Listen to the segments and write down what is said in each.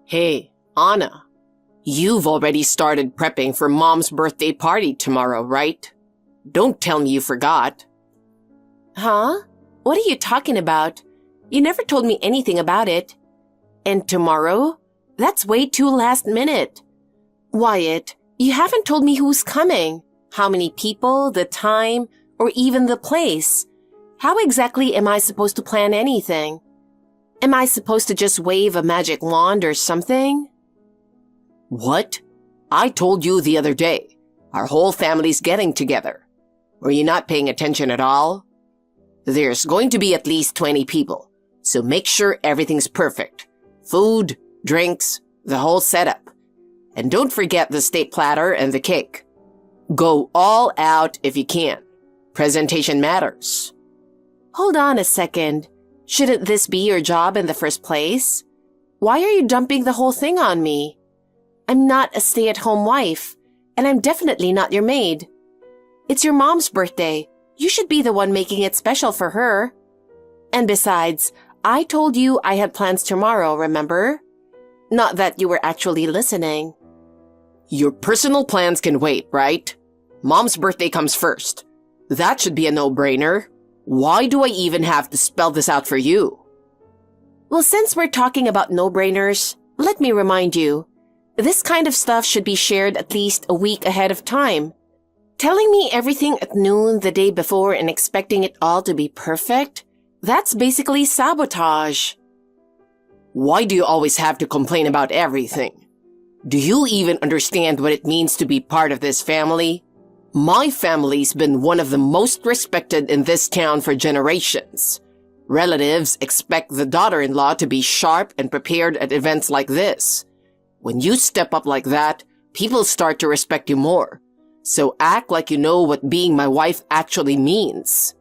Hey, Anna, you've already started prepping for Mom's birthday party tomorrow, right? Don't tell me you forgot. Huh? What are you talking about? You never told me anything about it. And tomorrow? That's way too last minute. Wyatt, you haven't told me who's coming, how many people, the time, or even the place. How exactly am I supposed to plan anything? Am I supposed to just wave a magic wand or something? What? I told you the other day. Our whole family's getting together. Were you not paying attention at all? There's going to be at least 20 people, so make sure everything's perfect. Food, drinks, the whole setup. And don't forget the steak platter and the cake. Go all out if you can. Presentation matters. Hold on a second. Shouldn't this be your job in the first place? Why are you dumping the whole thing on me? I'm not a stay-at-home wife, and I'm definitely not your maid. It's your mom's birthday. You should be the one making it special for her. And besides, I told you I had plans tomorrow, remember? Not that you were actually listening. Your personal plans can wait, right? Mom's birthday comes first. That should be a no-brainer. Why do I even have to spell this out for you? Well, since we're talking about no-brainers, let me remind you, this kind of stuff should be shared at least a week ahead of time. Telling me everything at noon the day before and expecting it all to be perfect? That's basically sabotage. Why do you always have to complain about everything? Do you even understand what it means to be part of this family? My family's been one of the most respected in this town for generations. Relatives expect the daughter-in-law to be sharp and prepared at events like this. When you step up like that, people start to respect you more. So act like you know what being my wife actually means.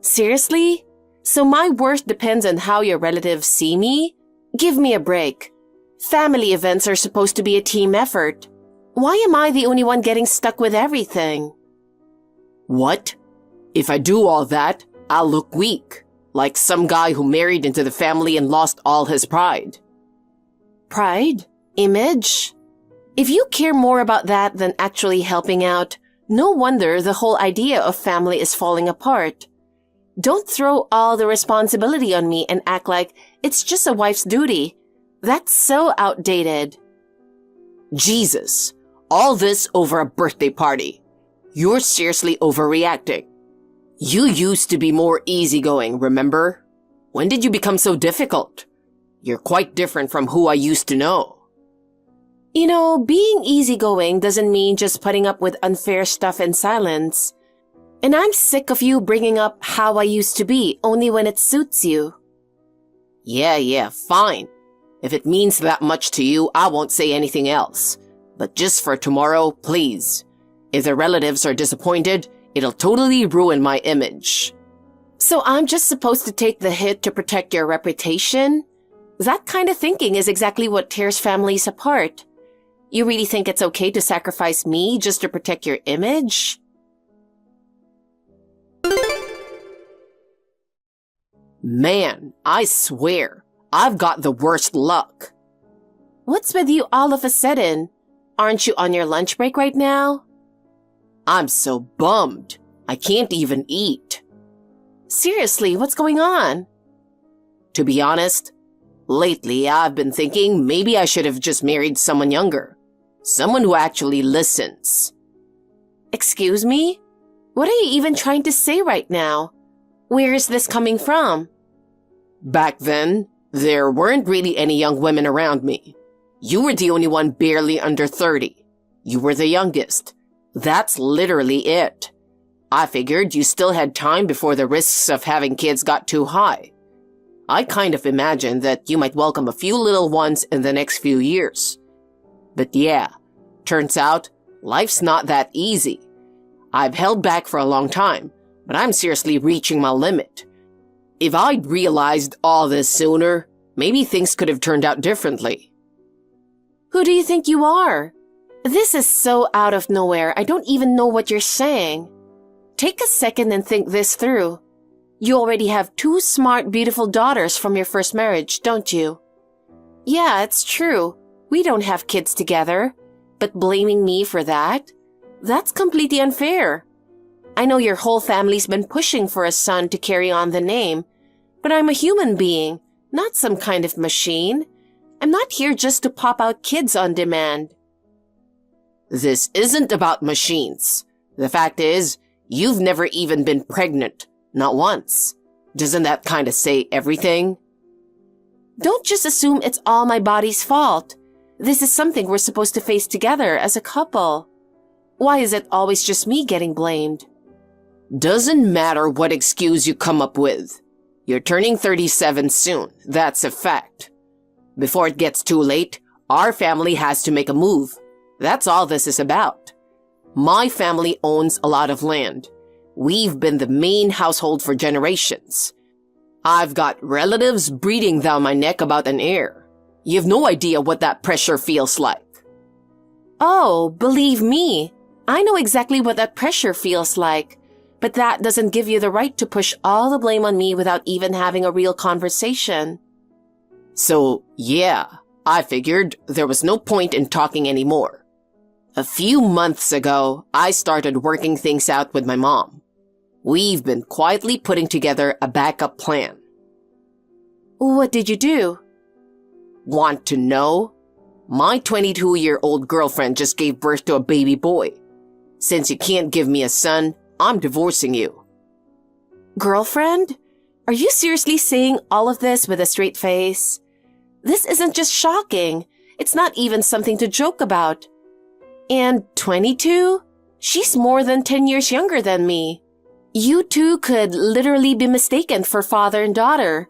Seriously? So my worth depends on how your relatives see me? Give me a break. Family events are supposed to be a team effort. Why am I the only one getting stuck with everything? What? If I do all that, I'll look weak, like some guy who married into the family and lost all his pride. Pride? Image? If you care more about that than actually helping out, no wonder the whole idea of family is falling apart. Don't throw all the responsibility on me and act like it's just a wife's duty. That's so outdated. Jesus, all this over a birthday party. You're seriously overreacting. You used to be more easygoing, remember? When did you become so difficult? You're quite different from who I used to know. You know, being easygoing doesn't mean just putting up with unfair stuff in silence. And I'm sick of you bringing up how I used to be only when it suits you. Yeah, fine. If it means that much to you, I won't say anything else. But just for tomorrow, please. If the relatives are disappointed, it'll totally ruin my image. So I'm just supposed to take the hit to protect your reputation? That kind of thinking is exactly what tears families apart. You really think it's okay to sacrifice me just to protect your image? Man, I swear, I've got the worst luck. What's with you all of a sudden? Aren't you on your lunch break right now? I'm so bummed. I can't even eat. Seriously, what's going on? To be honest, lately I've been thinking maybe I should have just married someone younger. Someone who actually listens. Excuse me? What are you even trying to say right now? Where is this coming from? Back then, there weren't really any young women around me. You were the only one barely under 30. You were the youngest. That's literally it. I figured you still had time before the risks of having kids got too high. I kind of imagined that you might welcome a few little ones in the next few years. But yeah, turns out life's not that easy. I've held back for a long time, but I'm seriously reaching my limit. If I'd realized all this sooner, maybe things could have turned out differently. Who do you think you are? This is so out of nowhere, I don't even know what you're saying. Take a second and think this through. You already have 2 smart, beautiful daughters from your first marriage, don't you? Yeah, it's true. We don't have kids together. But blaming me for that? That's completely unfair. I know your whole family's been pushing for a son to carry on the name, but I'm a human being, not some kind of machine. I'm not here just to pop out kids on demand. This isn't about machines. The fact is, you've never even been pregnant. Not once. Doesn't that kind of say everything? Don't just assume it's all my body's fault. This is something we're supposed to face together as a couple. Why is it always just me getting blamed? Doesn't matter what excuse you come up with. You're turning 37 soon. That's a fact. Before it gets too late, our family has to make a move. That's all this is about. My family owns a lot of land. We've been the main household for generations. I've got relatives breathing down my neck about an heir. You have no idea what that pressure feels like. Oh, believe me, I know exactly what that pressure feels like. But that doesn't give you the right to push all the blame on me without even having a real conversation. So, yeah, I figured there was no point in talking anymore. A few months ago, I started working things out with my mom. We've been quietly putting together a backup plan. What did you do? Want to know? My 22-year-old girlfriend just gave birth to a baby boy. Since you can't give me a son, I'm divorcing you. Girlfriend? Are you seriously saying all of this with a straight face? This isn't just shocking. It's not even something to joke about. And 22? She's more than 10 years younger than me. You two could literally be mistaken for father and daughter.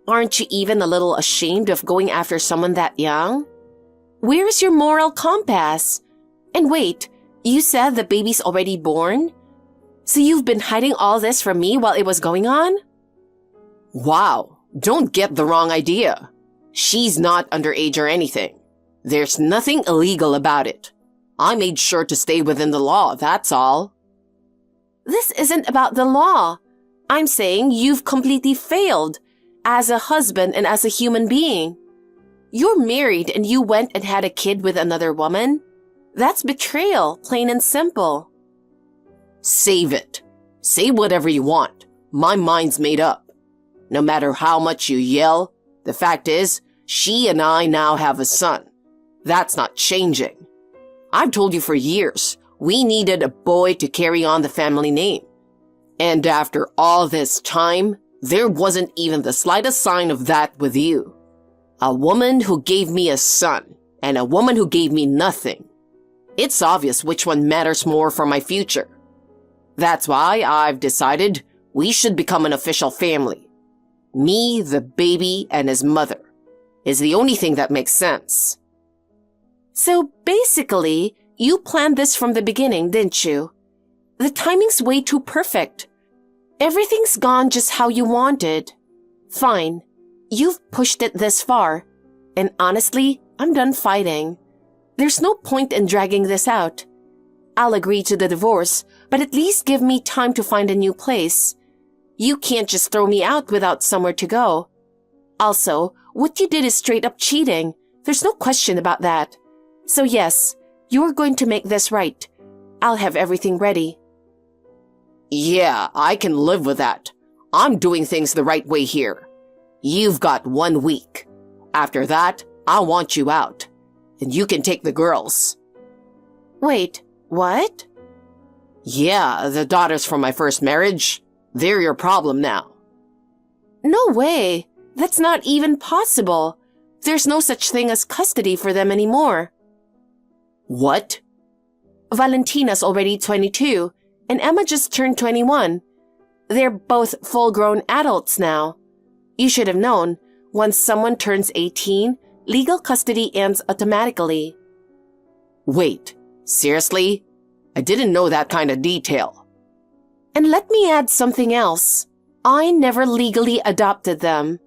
Aren't you even a little ashamed of going after someone that young? Where's your moral compass? And wait, you said the baby's already born? So you've been hiding all this from me while it was going on? Wow, don't get the wrong idea. She's not underage or anything. There's nothing illegal about it. I made sure to stay within the law, that's all. This isn't about the law. I'm saying you've completely failed as a husband and as a human being. You're married and you went and had a kid with another woman? That's betrayal, plain and simple. Save it. Say whatever you want. My mind's made up. No matter how much you yell, the fact is, she and I now have a son. That's not changing. I've told you for years, we needed a boy to carry on the family name. And after all this time, there wasn't even the slightest sign of that with you. A woman who gave me a son, and a woman who gave me nothing. It's obvious which one matters more for my future. That's why I've decided we should become an official family. Me, the baby, and his mother is the only thing that makes sense. So basically, you planned this from the beginning, didn't you? The timing's way too perfect. Everything's gone just how you wanted. Fine, you've pushed it this far. And honestly, I'm done fighting. There's no point in dragging this out. I'll agree to the divorce, but at least give me time to find a new place. You can't just throw me out without somewhere to go. Also, what you did is straight up cheating. There's no question about that. So yes, you're going to make this right. I'll have everything ready. Yeah, I can live with that. I'm doing things the right way here. You've got 1 week. After that, I want you out. And you can take the girls. Wait, what? Yeah, the daughters from my first marriage. They're your problem now. No way. That's not even possible. There's no such thing as custody for them anymore. What? Valentina's already 22, and Emma just turned 21. They're both full-grown adults now. You should have known, once someone turns 18, legal custody ends automatically. Wait, seriously? I didn't know that kind of detail. And let me add something else. I never legally adopted them.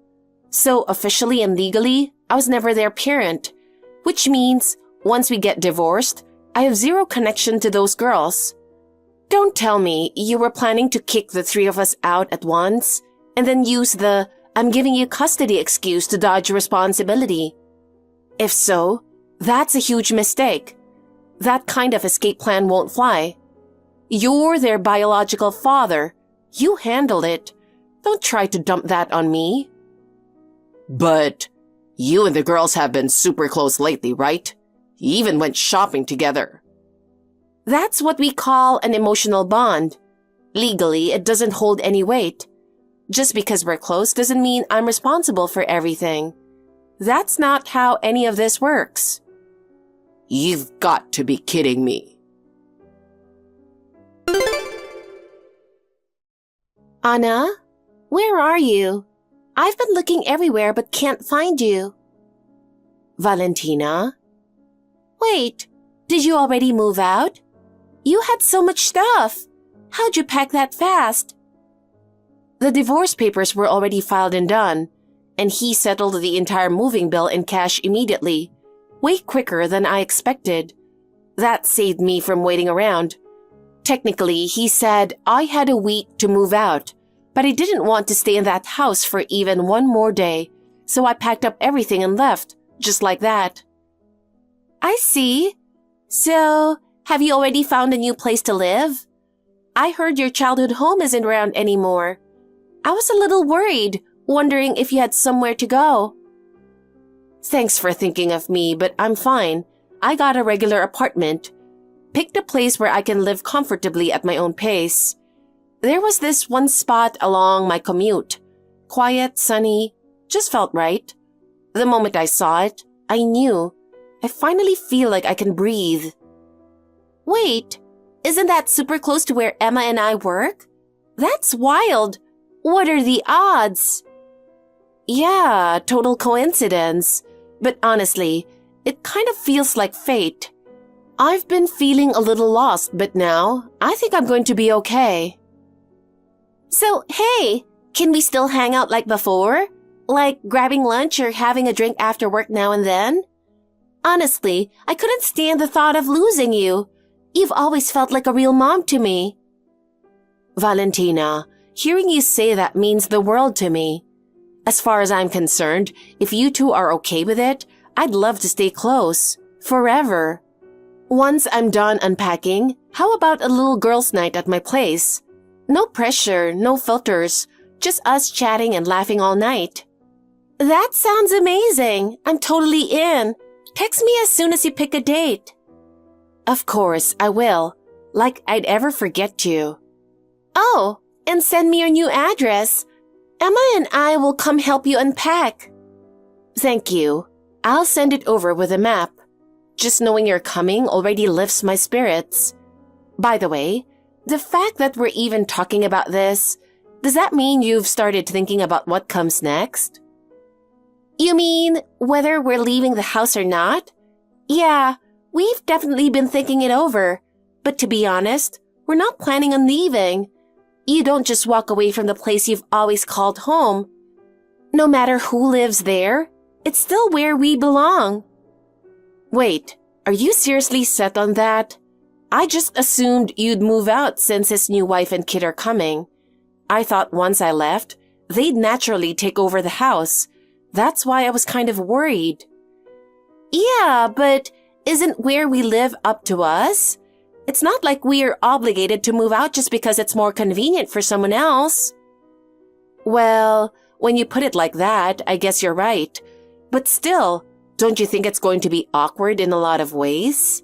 So officially and legally, I was never their parent, which means once we get divorced, I have zero connection to those girls. Don't tell me you were planning to kick the three of us out at once and then use the "I'm giving you custody" excuse to dodge responsibility. If so, that's a huge mistake. That kind of escape plan won't fly. You're their biological father. You handled it. Don't try to dump that on me. But you and the girls have been super close lately, right? You even went shopping together. That's what we call an emotional bond. Legally, it doesn't hold any weight. Just because we're close doesn't mean I'm responsible for everything. That's not how any of this works. You've got to be kidding me. Anna, where are you? I've been looking everywhere but can't find you. Valentina? Wait, did you already move out? You had so much stuff. How'd you pack that fast? The divorce papers were already filed and done, and he settled the entire moving bill in cash immediately, way quicker than I expected. That saved me from waiting around. Technically, he said I had a week to move out, but I didn't want to stay in that house for even one more day, so I packed up everything and left, just like that. I see. So, have you already found a new place to live? I heard your childhood home isn't around anymore. I was a little worried, wondering if you had somewhere to go. Thanks for thinking of me, but I'm fine. I got a regular apartment. Picked a place where I can live comfortably at my own pace. There was this one spot along my commute. Quiet, sunny, just felt right. The moment I saw it, I knew. I finally feel like I can breathe. Wait, isn't that super close to where Emma and I work? That's wild. What are the odds? Yeah, total coincidence. But honestly, it kind of feels like fate. I've been feeling a little lost, but now I think I'm going to be okay. So, hey, can we still hang out like before? Like grabbing lunch or having a drink after work now and then? Honestly, I couldn't stand the thought of losing you. You've always felt like a real mom to me. Valentina, hearing you say that means the world to me. As far as I'm concerned, if you two are okay with it, I'd love to stay close. Forever. Once I'm done unpacking, how about a little girls' night at my place? No pressure, no filters, just us chatting and laughing all night. That sounds amazing. I'm totally in. Text me as soon as you pick a date. Of course, I will. Like I'd ever forget you. Oh, and send me your new address. Emma and I will come help you unpack. Thank you. I'll send it over with a map. Just knowing you're coming already lifts my spirits. By the way, the fact that we're even talking about this, does that mean you've started thinking about what comes next? You mean whether we're leaving the house or not? Yeah, we've definitely been thinking it over. But to be honest, we're not planning on leaving. You don't just walk away from the place you've always called home. No matter who lives there, it's still where we belong. Wait, are you seriously set on that? I just assumed you'd move out since his new wife and kid are coming. I thought once I left, they'd naturally take over the house. That's why I was kind of worried. Yeah, but isn't where we live up to us? It's not like we're obligated to move out just because it's more convenient for someone else. Well, when you put it like that, I guess you're right. But still, don't you think it's going to be awkward in a lot of ways?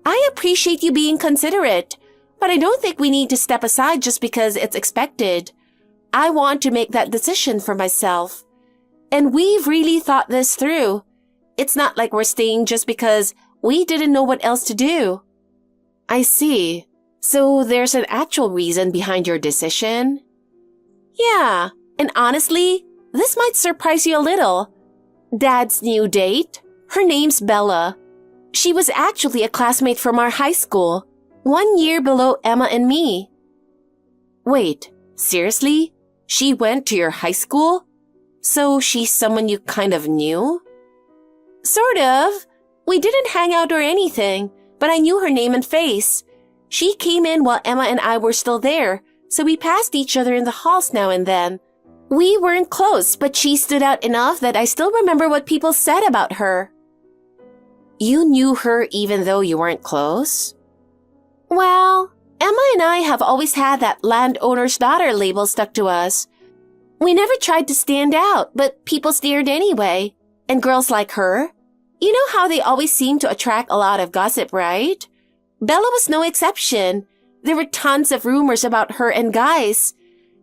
I appreciate you being considerate, but I don't think we need to step aside just because it's expected. I want to make that decision for myself. And we've really thought this through. It's not like we're staying just because we didn't know what else to do. I see. So there's an actual reason behind your decision? Yeah, and honestly, this might surprise you a little. Dad's new date? Her name's Bella. She was actually a classmate from our high school, 1 year below Emma and me. Wait, seriously? She went to your high school? So she's someone you kind of knew? Sort of. We didn't hang out or anything, but I knew her name and face. She came in while Emma and I were still there, so we passed each other in the halls now and then. We weren't close, but she stood out enough that I still remember what people said about her. You knew her even though you weren't close? Well, Emma and I have always had that landowner's daughter label stuck to us. We never tried to stand out, but people stared anyway. And girls like her, you know how they always seem to attract a lot of gossip, right? Bella was no exception. There were tons of rumors about her and guys.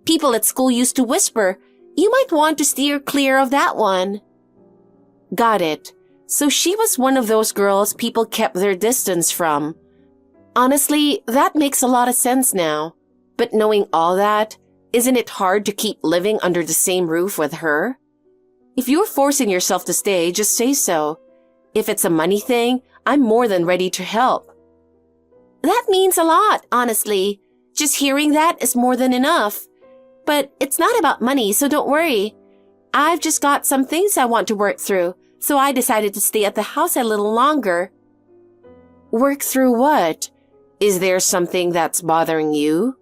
People at school used to whisper, "You might want to steer clear of that one." Got it. So she was one of those girls people kept their distance from. Honestly, that makes a lot of sense now. But knowing all that, isn't it hard to keep living under the same roof with her? If you're forcing yourself to stay, just say so. If it's a money thing, I'm more than ready to help. That means a lot, honestly. Just hearing that is more than enough. But it's not about money, so don't worry. I've just got some things I want to work through, so I decided to stay at the house a little longer. Work through what? Is there something that's bothering you?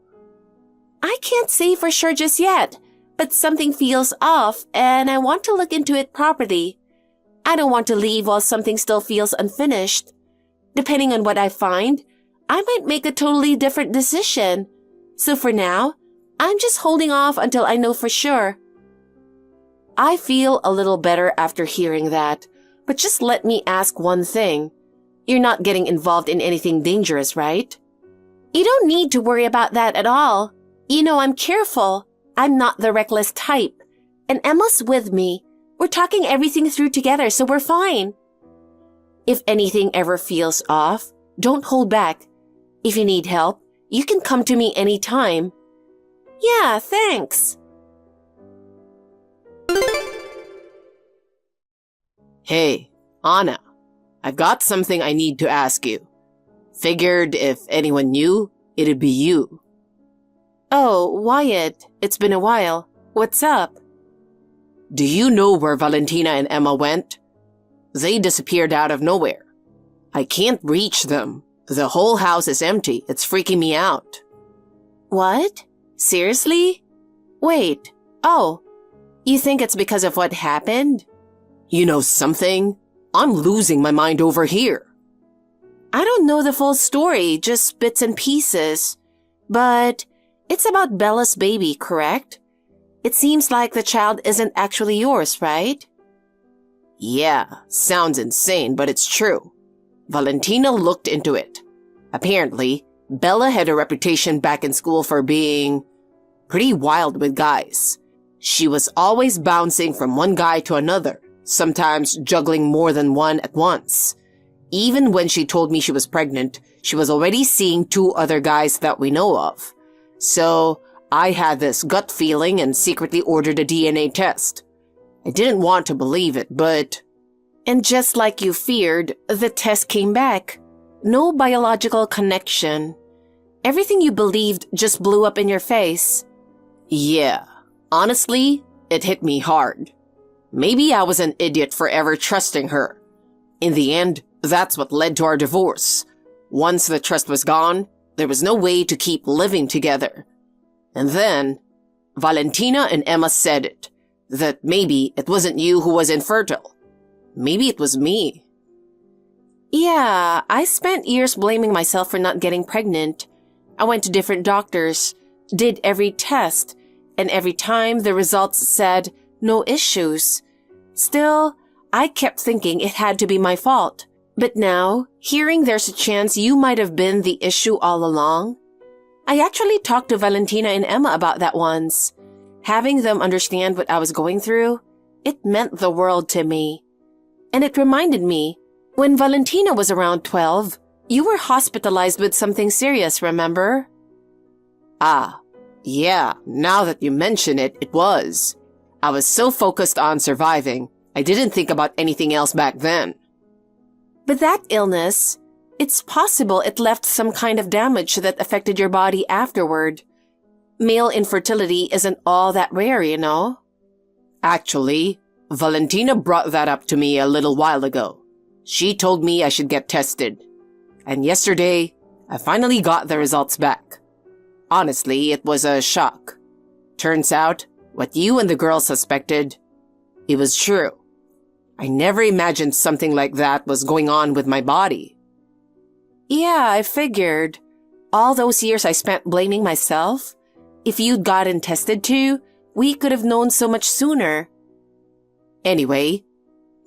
I can't say for sure just yet, but something feels off and I want to look into it properly. I don't want to leave while something still feels unfinished. Depending on what I find, I might make a totally different decision. So for now, I'm just holding off until I know for sure. I feel a little better after hearing that, but just let me ask one thing. You're not getting involved in anything dangerous, right? You don't need to worry about that at all. You know I'm careful. I'm not the reckless type. And Emma's with me. We're talking everything through together, so we're fine. If anything ever feels off, don't hold back. If you need help, you can come to me anytime. Yeah, thanks. Hey, Anna, I've got something I need to ask you. Figured if anyone knew, it'd be you. Oh, Wyatt, it's been a while. What's up? Do you know where Valentina and Emma went? They disappeared out of nowhere. I can't reach them. The whole house is empty. It's freaking me out. What? Seriously? Wait. Oh, you think it's because of what happened? You know something? I'm losing my mind over here. I don't know the full story, just bits and pieces. But it's about Bella's baby, correct? It seems like the child isn't actually yours, right? Yeah, sounds insane, but it's true. Valentina looked into it. Apparently, Bella had a reputation back in school for being pretty wild with guys. She was always bouncing from one guy to another, sometimes juggling more than one at once. Even when she told me she was pregnant, she was already seeing 2 other guys that we know of. So I had this gut feeling and secretly ordered a DNA test. I didn't want to believe it, but... And just like you feared, the test came back. No biological connection. Everything you believed just blew up in your face. Yeah, honestly, it hit me hard. Maybe I was an idiot for ever trusting her. In the end, that's what led to our divorce. Once the trust was gone, there was no way to keep living together. And then, Valentina and Emma said it, that maybe it wasn't you who was infertile. Maybe it was me. Yeah, I spent years blaming myself for not getting pregnant. I went to different doctors, did every test, and every time the results said no issues. Still, I kept thinking it had to be my fault. But now, hearing there's a chance you might have been the issue all along, I actually talked to Valentina and Emma about that once. Having them understand what I was going through, it meant the world to me. And it reminded me, when Valentina was around 12, you were hospitalized with something serious, remember? Ah, yeah, now that you mention it, it was. I was so focused on surviving, I didn't think about anything else back then. But that illness, it's possible it left some kind of damage that affected your body afterward. Male infertility isn't all that rare, you know? Actually, Valentina brought that up to me a little while ago. She told me I should get tested. And yesterday, I finally got the results back. Honestly, it was a shock. Turns out, What you and the girl suspected, it was true. I never imagined something like that was going on with my body. Yeah, I figured. All those years I spent blaming myself. If you'd gotten tested too, we could have known so much sooner. Anyway,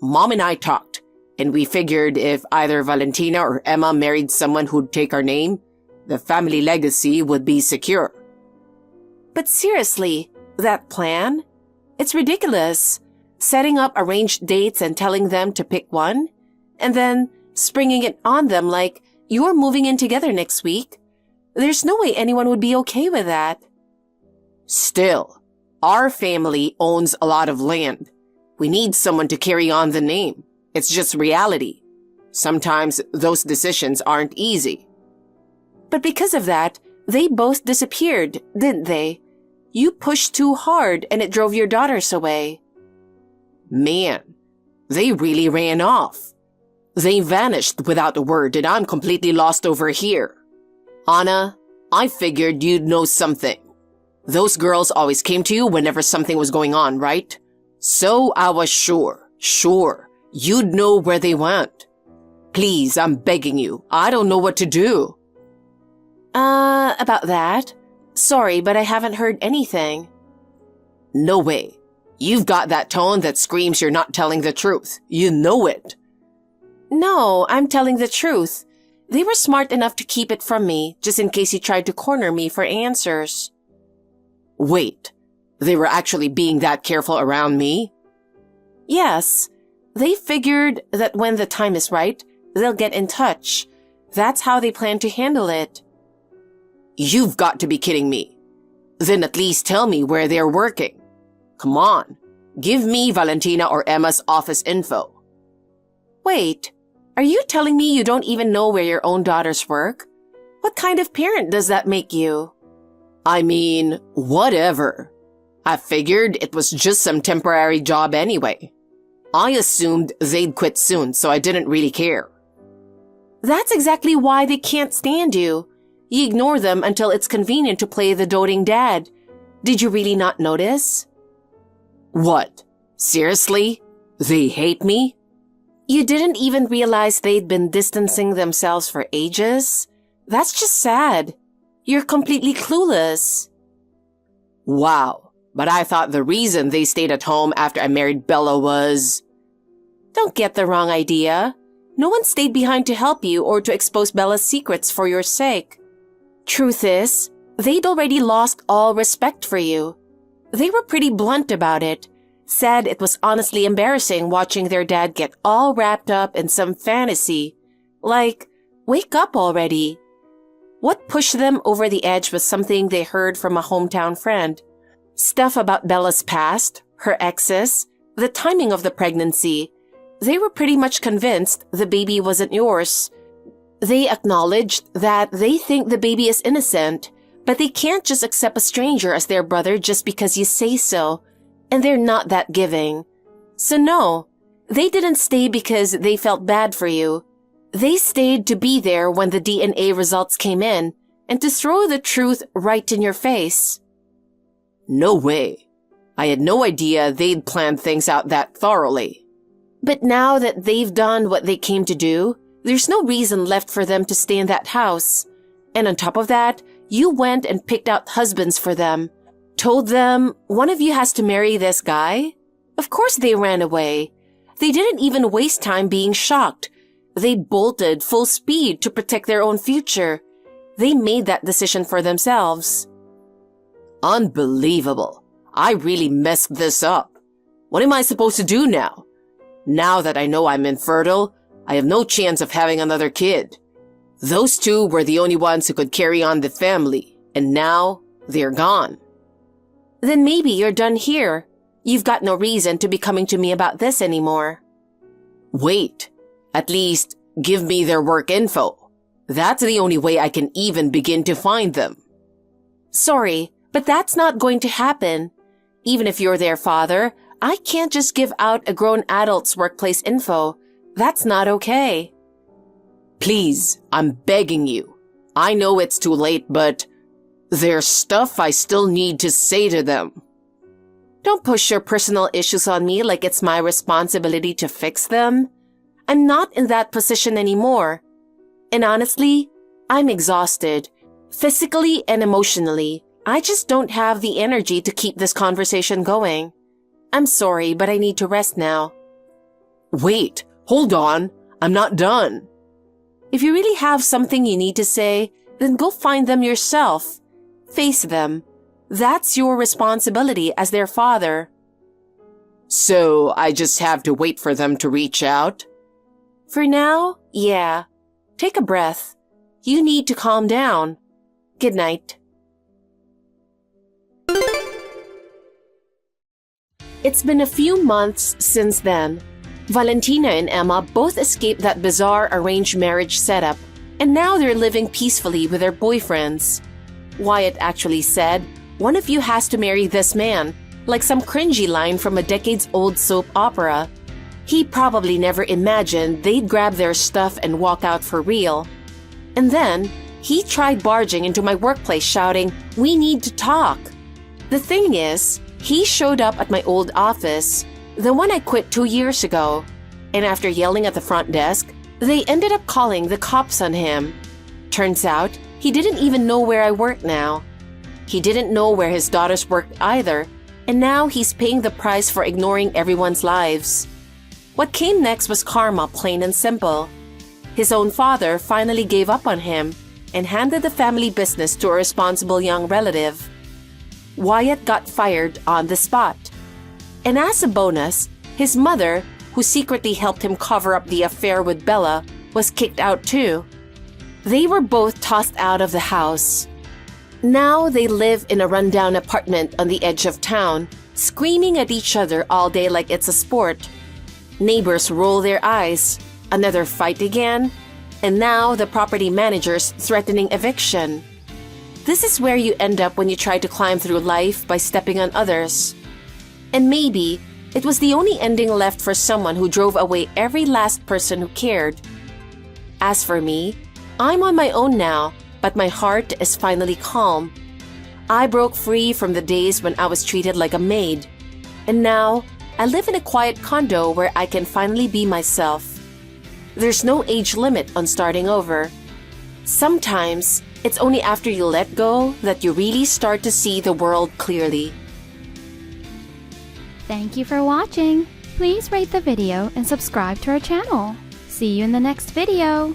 Mom and I talked, and we figured if either Valentina or Emma married someone who'd take our name, the family legacy would be secure. But seriously, that plan? It's ridiculous. Setting up arranged dates and telling them to pick one, and then springing it on them like you're moving in together next week. There's no way anyone would be okay with that. Still, our family owns a lot of land. We need someone to carry on the name. It's just reality. Sometimes those decisions aren't easy. But because of that, they both disappeared, didn't they? You pushed too hard and it drove your daughters away. Man, they really ran off. They vanished without a word and I'm completely lost over here. Anna, I figured you'd know something. Those girls always came to you whenever something was going on, right? So I was sure, you'd know where they went. Please, I'm begging you. I don't know what to do. About that? Sorry, but I haven't heard anything. No way. You've got that tone that screams you're not telling the truth. You know it. No, I'm telling the truth. They were smart enough to keep it from me, just in case you tried to corner me for answers. Wait, they were actually being that careful around me? Yes. They figured that when the time is right, they'll get in touch. That's how they plan to handle it. You've got to be kidding me. Then at least tell me where they're working. Come on, give me Valentina or Emma's office info. Wait, are you telling me you don't even know where your own daughters work? What kind of parent does that make you? I mean, whatever. I figured it was just some temporary job anyway. I assumed they'd quit soon, so I didn't really care. That's exactly why they can't stand you. You ignore them until it's convenient to play the doting dad. Did you really not notice? What? Seriously? They hate me? You didn't even realize they'd been distancing themselves for ages? That's just sad. You're completely clueless. Wow, but I thought the reason they stayed at home after I married Bella was… Don't get the wrong idea. No one stayed behind to help you or to expose Bella's secrets for your sake. Truth is, they'd already lost all respect for you. They were pretty blunt about it, said it was honestly embarrassing watching their dad get all wrapped up in some fantasy. Like, wake up already. What pushed them over the edge was something they heard from a hometown friend. Stuff about Bella's past, her exes, the timing of the pregnancy. They were pretty much convinced the baby wasn't yours. They acknowledged that they think the baby is innocent, but they can't just accept a stranger as their brother just because you say so, and they're not that giving. So no, they didn't stay because they felt bad for you. They stayed to be there when the DNA results came in and to throw the truth right in your face. No way. I had no idea they'd planned things out that thoroughly. But now that they've done what they came to do, there's no reason left for them to stay in that house. And on top of that, you went and picked out husbands for them. Told them one of you has to marry this guy? Of course they ran away. They didn't even waste time being shocked. They bolted full speed to protect their own future. They made that decision for themselves. Unbelievable. I really messed this up. What am I supposed to do now? Now that I know I'm infertile, I have no chance of having another kid. Those two were the only ones who could carry on the family, and now they're gone. Then maybe you're done here. You've got no reason to be coming to me about this anymore. Wait, at least give me their work info. That's the only way I can even begin to find them. Sorry, but that's not going to happen. Even if you're their father, I can't just give out a grown adult's workplace info. That's not okay. Please, I'm begging you. I know it's too late, but there's stuff I still need to say to them. Don't push your personal issues on me like it's my responsibility to fix them. I'm not in that position anymore. And honestly, I'm exhausted. Physically and emotionally. I just don't have the energy to keep this conversation going. I'm sorry, but I need to rest now. Wait, hold on. I'm not done. If you really have something you need to say, then go find them yourself. Face them. That's your responsibility as their father. So I just have to wait for them to reach out? For now, yeah. Take a breath. You need to calm down. Good night. It's been a few months since then. Valentina and Emma both escaped that bizarre arranged marriage setup, and now they're living peacefully with their boyfriends. Wyatt actually said, "One of you has to marry this man," like some cringy line from a decades-old soap opera. He probably never imagined they'd grab their stuff and walk out for real. And then, he tried barging into my workplace shouting, "We need to talk." The thing is, he showed up at my old office, the one I quit 2 years ago, and after yelling at the front desk, they ended up calling the cops on him. Turns out, he didn't even know where I work now. He didn't know where his daughters worked either, and now he's paying the price for ignoring everyone's lives. What came next was karma, plain and simple. His own father finally gave up on him and handed the family business to a responsible young relative. Wyatt got fired on the spot. And as a bonus, his mother, who secretly helped him cover up the affair with Bella, was kicked out too. They were both tossed out of the house. Now they live in a rundown apartment on the edge of town, screaming at each other all day like it's a sport. Neighbors roll their eyes. Another fight again? And now the property manager's threatening eviction. This is where you end up when you try to climb through life by stepping on others. And maybe it was the only ending left for someone who drove away every last person who cared. As for me, I'm on my own now, but my heart is finally calm. I broke free from the days when I was treated like a maid. And now, I live in a quiet condo where I can finally be myself. There's no age limit on starting over. Sometimes, it's only after you let go that you really start to see the world clearly. Thank you for watching. Please rate the video and subscribe to our channel. See you in the next video.